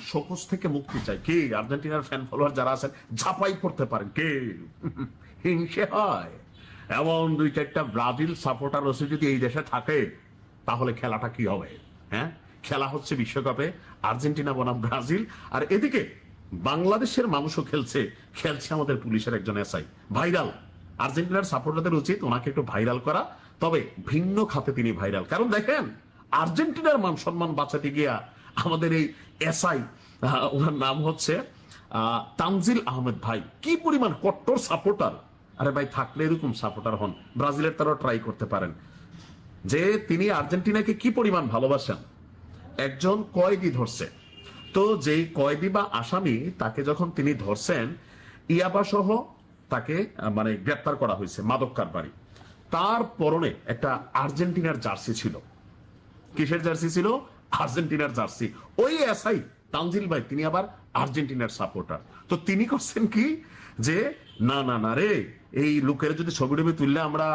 Show cause থেকে মুক্তি চাই। কে আর্জেন্টিনার ফ্যান ফলোয়ার যারা আছেন ঝাঁপাই করতে পারেন, কে হিংসে হয়? এমন 2-4টা ব্রাজিল সাপোর্টার রয়েছে যদি এই দেশে থাকে, তাহলে খেলাটা কি হবে? হ্যাঁ, খেলা হচ্ছে বিশ্বকাপে আর্জেন্টিনা বনাম ব্রাজিল, আর এদিকে বাংলাদেশের মানুষও খেলছে আমাদের পুলিশের একজন এসআই ভাইরাল। আর্জেন্টিনার সাপোর্টারদের উচিত ওনাকে একটু ভাইরাল করা, তবে ভিন্ন খাতে তিনি ভাইরাল। কারণ দেখেন, আর্জেন্টিনার মান সম্মান বাঁচাতে গিয়া আমাদের এই এসআই, ওনার নাম হচ্ছে তানজিল আহমেদ ভাই, কি পরিমাণ কট্টর সাপোর্টার। আরে ভাই, থাকলে এরকম সাপোর্টার হন, ব্রাজিলের তারাও ট্রাই করতে পারেন, যে তিনি আর্জেন্টিনাকে কি পরিমাণ ভালোবাসেন। একজন কয়েদি ধরছে, তো যেই কয়েদি বা আসামি তাকে যখন তিনি ধরছেন, ইয়াবা সহ তাকে মানে গ্রেপ্তার করা হয়েছে মাদক কারবারি। তার পরনে একটা আর্জেন্টিনার জার্সি ছিল। কিসের জার্সি ছিল? আর্জেন্টিনার জার্সি। ওই এসআই তানজিল ভাই তিনি আবার আর্জেন্টিনার সাপোর্টার। তো তিনি করছেন কি, যে না না না রে, এই লোকের যদি ছবি টবি তুললে আমরা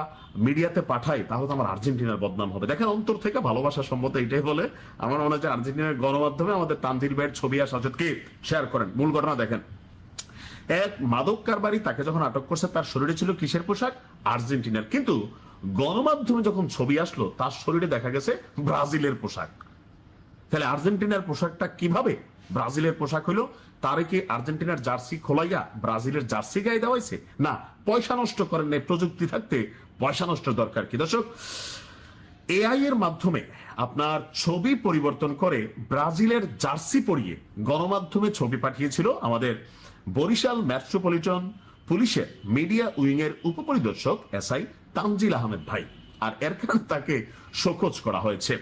মিডিয়াতে পাঠাই, তাহলে তো আমার আর্জেন্টিনার বদনাম হবে। দেখেন, অন্তর থেকে ভালোবাসা সম্মত এইটাই বলে। আমার মনে হচ্ছে আর্জেন্টিনার গণমাধ্যমে আমাদের তানজিল ভাইয়ের ছবি আর সাজদকে শেয়ার করেন। মূল ঘটনা দেখেন, এক মাদক কারবারি তাকে যখন আটক করছে, তার শরীরে ছিল কিসের পোশাক? আর্জেন্টিনার। কিন্তু গণমাধ্যমে যখন ছবি আসলো, তার শরীরে দেখা গেছে ব্রাজিলের পোশাক। তাহলে আর্জেন্টিনার পোশাকটা কিভাবে ব্রাজিলের পোশাক হলো? তার কি আর্জেন্টিনার জার্সি খোলাইয়া ব্রাজিলের জার্সি গায়ে দেওয়া হয়েছে? না, পয়সা নষ্ট করেন নাই। প্রযুক্তি থাকতে পয়সা নষ্ট দরকার কি? দর্শক, এআই এর মাধ্যমে আপনার ছবি পরিবর্তন করে ব্রাজিলের জার্সি পরিয়ে গণমাধ্যমে ছবি পাঠিয়েছিল আমাদের বরিশাল মেট্রোপলিটন পুলিশের মিডিয়া উইং এর উপপরিদর্শক এসআই তানজিল আহমেদ ভাই। আর এর কারণে তাকে শোকজ করা হয়েছে।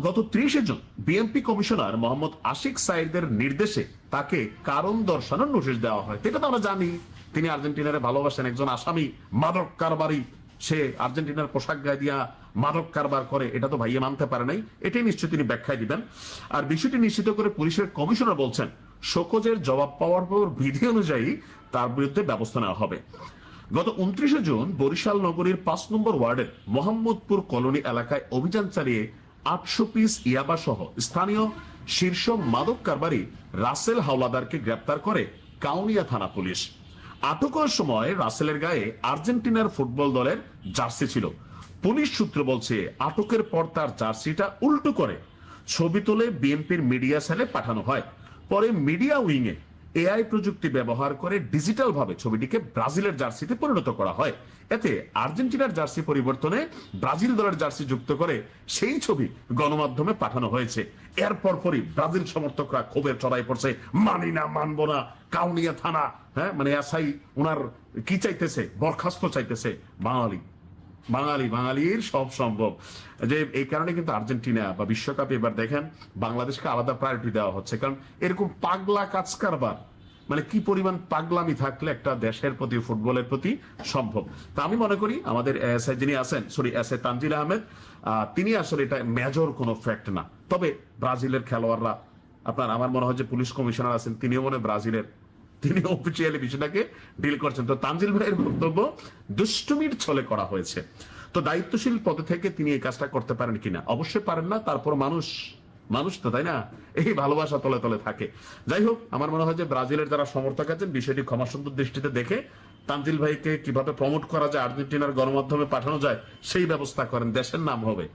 গত 30 June BMP commissioner Mohammad Ashiq সাইদের নির্দেশে তাকে কারণ দর্শানোর নোটিশ দেওয়া হয়। এটা তো আমরা জানি, তিনি আর্জেন্টিনারে ভালোবাসেন, একজন আসামি, মাদক কারবারি, সে আর্জেন্টিনার পোশাক গায়ে দিয়া মাদক কারবার করে, এটা তো ভাইয়ে মানতে পারে নাই। এটাই নিশ্চয়ই তিনি ব্যাখ্যায় দিবেন। আর বিষয়টি নিশ্চিত করে পুলিশের কমিশনার বলছেন, শোকজের জবাব পাওয়ার পর বিধি অনুযায়ী তার বিরুদ্ধে ব্যবস্থা নেওয়া হবে। গত 29 জুন বরিশাল নগরীর 5 নম্বর ওয়ার্ডের মোহাম্মদপুর কলোনি এলাকায় অভিযান চালিয়ে 800 পিস ইয়াবা সহ স্থানীয় শীর্ষ মাদক কারবারি রাসেল হাওলাদারকে গ্রেপ্তার করে কাউনিয়া থানা পুলিশ। আটকের সময় রাসেলের গায়ে আর্জেন্টিনার ফুটবল দলের জার্সি ছিল। পুলিশ সূত্র বলছে, আটকের পর তার জার্সিটা উল্টো করে ছবি তুলে বিএনপির মিডিয়া সেলে পাঠানো হয়। পরে মিডিয়া উইংয়ে এআই প্রযুক্তি ব্যবহার করে ডিজিটাল ভাবে ছবিটিকে ব্রাজিলের জার্সিতে পরিণত করা হয়। এতে আর্জেন্টিনার জার্সি পরিবর্তনে ব্রাজিল দলের জার্সি যুক্ত করে সেই ছবি গণমাধ্যমে পাঠানো হয়েছে। এর পরপরই ব্রাজিল সমর্থকরা ক্ষোভের চড়াই পড়ছে, মানি না, মানবো না। কাউনিয়া থানা, হ্যাঁ, মানে এসআই ওনার কি চাইতেছে? বরখাস্ত চাইতেছে। বাঙালির সব সম্ভব। যে এই কারণে কিন্তু আর্জেন্টিনা বা বিশ্বকাপে এবার দেখেন বাংলাদেশকে আলাদা প্রায়োরিটি দেওয়া হচ্ছে, কারণ এরকম পাগলা কাজ কারবার, মানে কি পরিমাণ পাগলামি থাকলে একটা দেশের প্রতি, ফুটবলের প্রতি সম্ভব। তা আমি মনে করি আমাদের এসআই যিনি আছেন, এসআই তানজিল আহমেদ, তিনি আসলে এটা মেজর কোনো ফ্যাক্ট না। তবে ব্রাজিলের খেলোয়াড়রা, আমার মনে হয় যে পুলিশ কমিশনার আছেন, তিনিও মনে ব্রাজিলের, তিনি অফিসিয়ালি বিষয়টাকে ডিল করছেন। তো তানজিল ভাইয়ের বক্তব্য দুষ্টুমির ছলে করা হয়েছে। তো দায়িত্বশীল পদে থেকে তিনি এই কাজটা করতে পারেন কিনা? অবশ্যই পারেন না। তারপর মানুষ তো, তাই না? এই ভালোবাসা তলে তলে থাকে। যাই হোক, আমার মনে হয় যে ব্রাজিলের যারা সমর্থক আছেন বিষয়টি ক্ষমাসুন্দর দৃষ্টিতে দেখে তানজিল ভাইকে কিভাবে প্রমোট করা যায়, আর্জেন্টিনার গণমাধ্যমে পাঠানো যায়, সেই ব্যবস্থা করেন। দেশের নাম হবে।